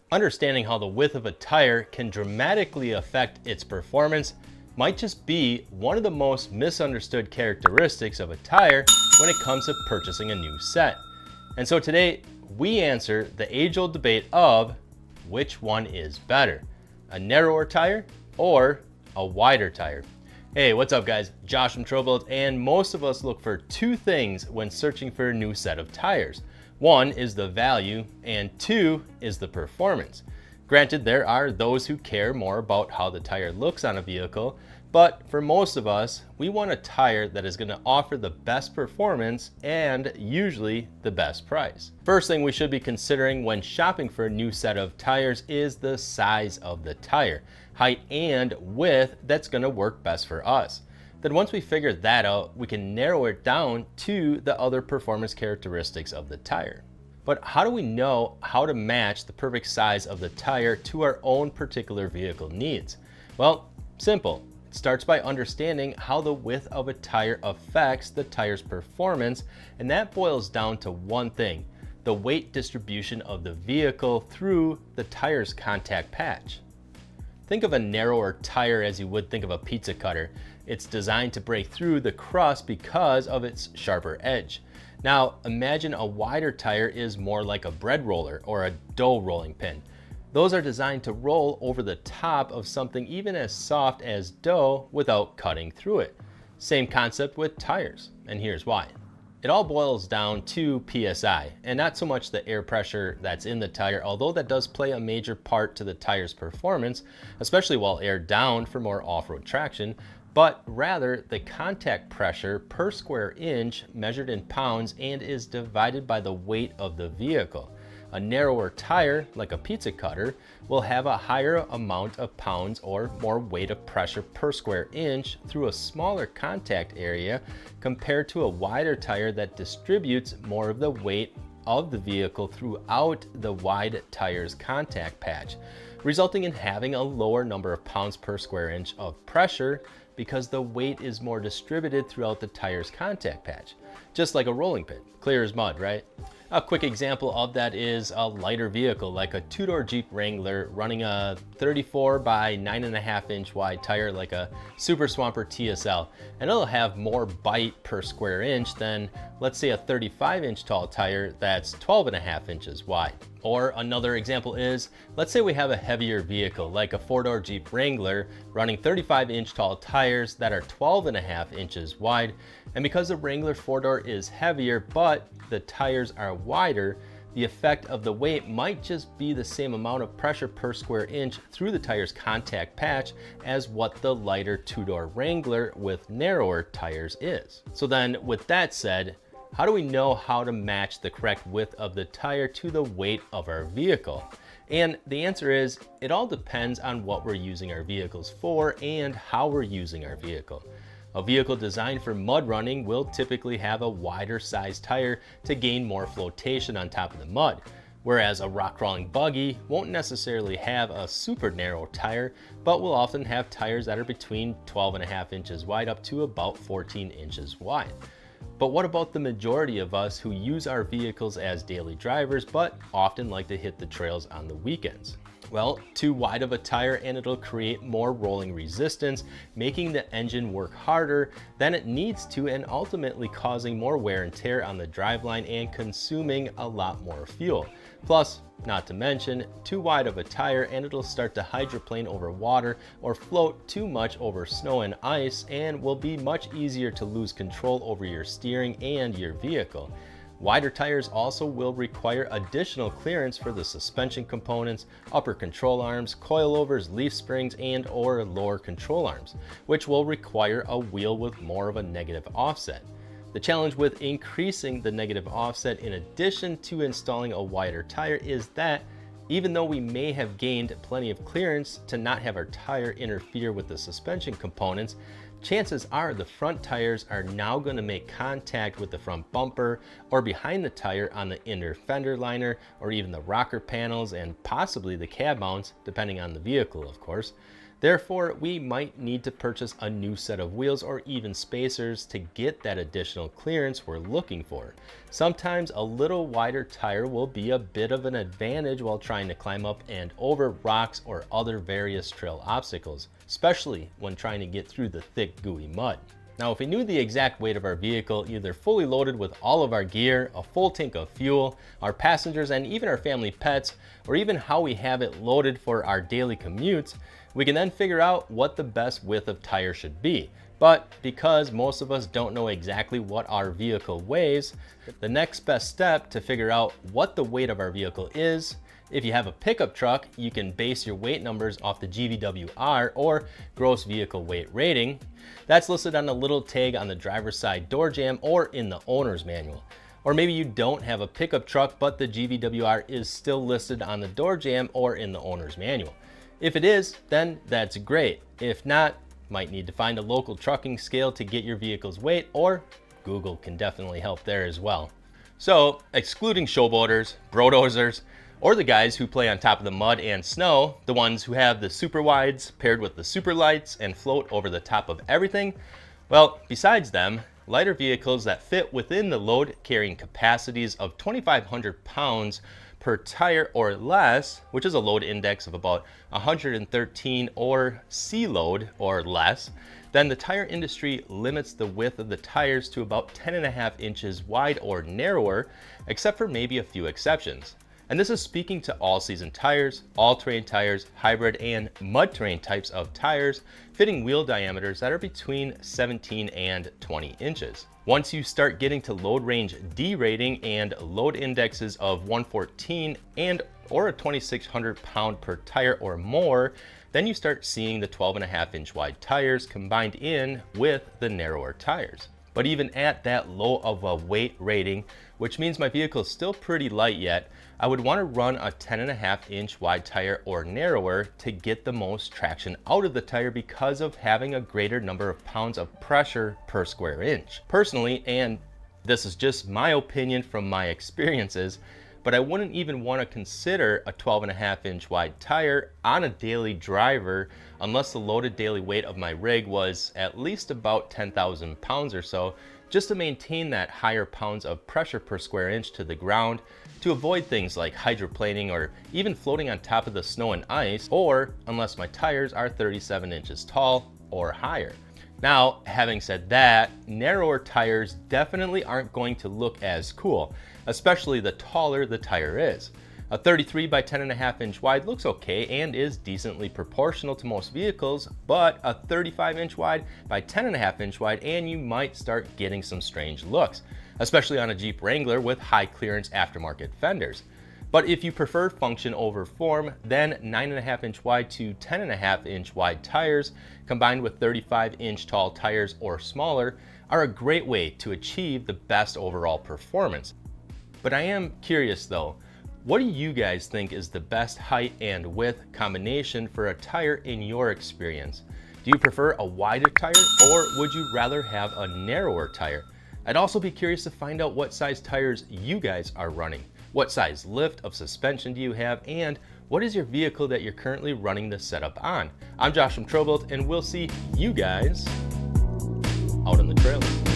Understanding how the width of a tire can dramatically affect its performance might just be one of the most misunderstood characteristics of a tire when it comes to purchasing a new set. And so today, we answer the age-old debate of which one is better, a narrower tire or a wider tire. Hey, what's up guys? Josh from Trollbuild, and most of us look for two things when searching for a new set of tires. One is the value, and two is the performance. Granted, there are those who care more about how the tire looks on a vehicle, but for most of us, we want a tire that is going to offer the best performance and usually the best price. First thing we should be considering when shopping for a new set of tires is the size of the tire, height and width that's going to work best for us. Then once we figure that out, we can narrow it down to the other performance characteristics of the tire. But how do we know how to match the perfect size of the tire to our own particular vehicle needs? Well, simple. It starts by understanding how the width of a tire affects the tire's performance, and that boils down to one thing: the weight distribution of the vehicle through the tire's contact patch. Think of a narrower tire as you would think of a pizza cutter. It's designed to break through the crust because of its sharper edge. Now, imagine a wider tire is more like a bread roller or a dough rolling pin. Those are designed to roll over the top of something even as soft as dough without cutting through it. Same concept with tires, and here's why. It all boils down to PSI, and not so much the air pressure that's in the tire, although that does play a major part to the tire's performance, especially while aired down for more off-road traction, but rather the contact pressure per square inch measured in pounds and is divided by the weight of the vehicle. A narrower tire, like a pizza cutter, will have a higher amount of pounds or more weight of pressure per square inch through a smaller contact area compared to a wider tire that distributes more of the weight of the vehicle throughout the wide tire's contact patch, resulting in having a lower number of pounds per square inch of pressure because the weight is more distributed throughout the tire's contact patch. Just like a rolling pin, clear as mud, right? A quick example of that is a lighter vehicle like a two-door Jeep Wrangler running a 34 by 9.5 inch wide tire like a Super Swamper TSL, and it'll have more bite per square inch than, let's say, a 35 inch tall tire that's 12.5 inches wide. Or another example is, let's say we have a heavier vehicle like a four-door Jeep Wrangler running 35 inch tall tires that are 12.5 inches wide, and because the Wrangler four-door is heavier but the tires are wider, the effect of the weight might just be the same amount of pressure per square inch through the tire's contact patch as what the lighter two-door Wrangler with narrower tires is. So then with that said, how do we know how to match the correct width of the tire to the weight of our vehicle? And the answer is, it all depends on what we're using our vehicles for and how we're using our vehicle. A vehicle designed for mud running will typically have a wider size tire to gain more flotation on top of the mud, whereas a rock crawling buggy won't necessarily have a super narrow tire, but will often have tires that are between 12.5 inches wide up to about 14 inches wide. But what about the majority of us who use our vehicles as daily drivers but often like to hit the trails on the weekends? Well, too wide of a tire and it'll create more rolling resistance, making the engine work harder than it needs to and ultimately causing more wear and tear on the driveline and consuming a lot more fuel. Plus, not to mention, too wide of a tire and it'll start to hydroplane over water or float too much over snow and ice and will be much easier to lose control over your steering and your vehicle. Wider tires also will require additional clearance for the suspension components, upper control arms, coilovers, leaf springs, and or lower control arms, which will require a wheel with more of a negative offset. The challenge with increasing the negative offset in addition to installing a wider tire is that even though we may have gained plenty of clearance to not have our tire interfere with the suspension components, chances are the front tires are now going to make contact with the front bumper or behind the tire on the inner fender liner or even the rocker panels and possibly the cab mounts, depending on the vehicle, of course. Therefore, we might need to purchase a new set of wheels or even spacers to get that additional clearance we're looking for. Sometimes a little wider tire will be a bit of an advantage while trying to climb up and over rocks or other various trail obstacles, especially when trying to get through the thick, gooey mud. Now, if we knew the exact weight of our vehicle, either fully loaded with all of our gear, a full tank of fuel, our passengers, and even our family pets, or even how we have it loaded for our daily commutes, we can then figure out what the best width of tire should be. But because most of us don't know exactly what our vehicle weighs, the next best step to figure out what the weight of our vehicle is, if you have a pickup truck, you can base your weight numbers off the GVWR, or gross vehicle weight rating. That's listed on a little tag on the driver's side door jamb or in the owner's manual. Or maybe you don't have a pickup truck, but the GVWR is still listed on the door jamb or in the owner's manual. If it is, then that's great. If not, might need to find a local trucking scale to get your vehicle's weight, or Google can definitely help there as well. So, excluding showboaters, brodozers, or the guys who play on top of the mud and snow, the ones who have the super wides paired with the super lights and float over the top of everything, well, besides them, lighter vehicles that fit within the load carrying capacities of 2,500 pounds per tire or less, which is a load index of about 113 or C load or less, then the tire industry limits the width of the tires to about 10.5 inches wide or narrower, except for maybe a few exceptions. And this is speaking to all-season tires, all-terrain tires, hybrid and mud-terrain types of tires, fitting wheel diameters that are between 17 and 20 inches. Once you start getting to load range D rating and load indexes of 114 and or a 2,600 pound per tire or more, then you start seeing the 12.5 inch wide tires combined in with the narrower tires. But even at that low of a weight rating, which means my vehicle is still pretty light yet, I would want to run a 10.5 inch wide tire or narrower to get the most traction out of the tire because of having a greater number of pounds of pressure per square inch. Personally, and this is just my opinion from my experiences, but I wouldn't even want to consider a 12.5 inch wide tire on a daily driver unless the loaded daily weight of my rig was at least about 10,000 pounds or so, just to maintain that higher pounds of pressure per square inch to the ground, to avoid things like hydroplaning or even floating on top of the snow and ice, or unless my tires are 37 inches tall or higher. Now, having said that, narrower tires definitely aren't going to look as cool, especially the taller the tire is. A 33 by 10.5 inch wide looks okay and is decently proportional to most vehicles, but a 35 inch wide by 10.5 inch wide and you might start getting some strange looks, especially on a Jeep Wrangler with high clearance aftermarket fenders. But if you prefer function over form, then 9.5 inch wide to 10.5 inch wide tires combined with 35 inch tall tires or smaller are a great way to achieve the best overall performance. But I am curious though, what do you guys think is the best height and width combination for a tire in your experience? Do you prefer a wider tire or would you rather have a narrower tire? I'd also be curious to find out what size tires you guys are running. What size lift of suspension do you have, and what is your vehicle that you're currently running this setup on? I'm Josh from Trobolt, and we'll see you guys out on the trail.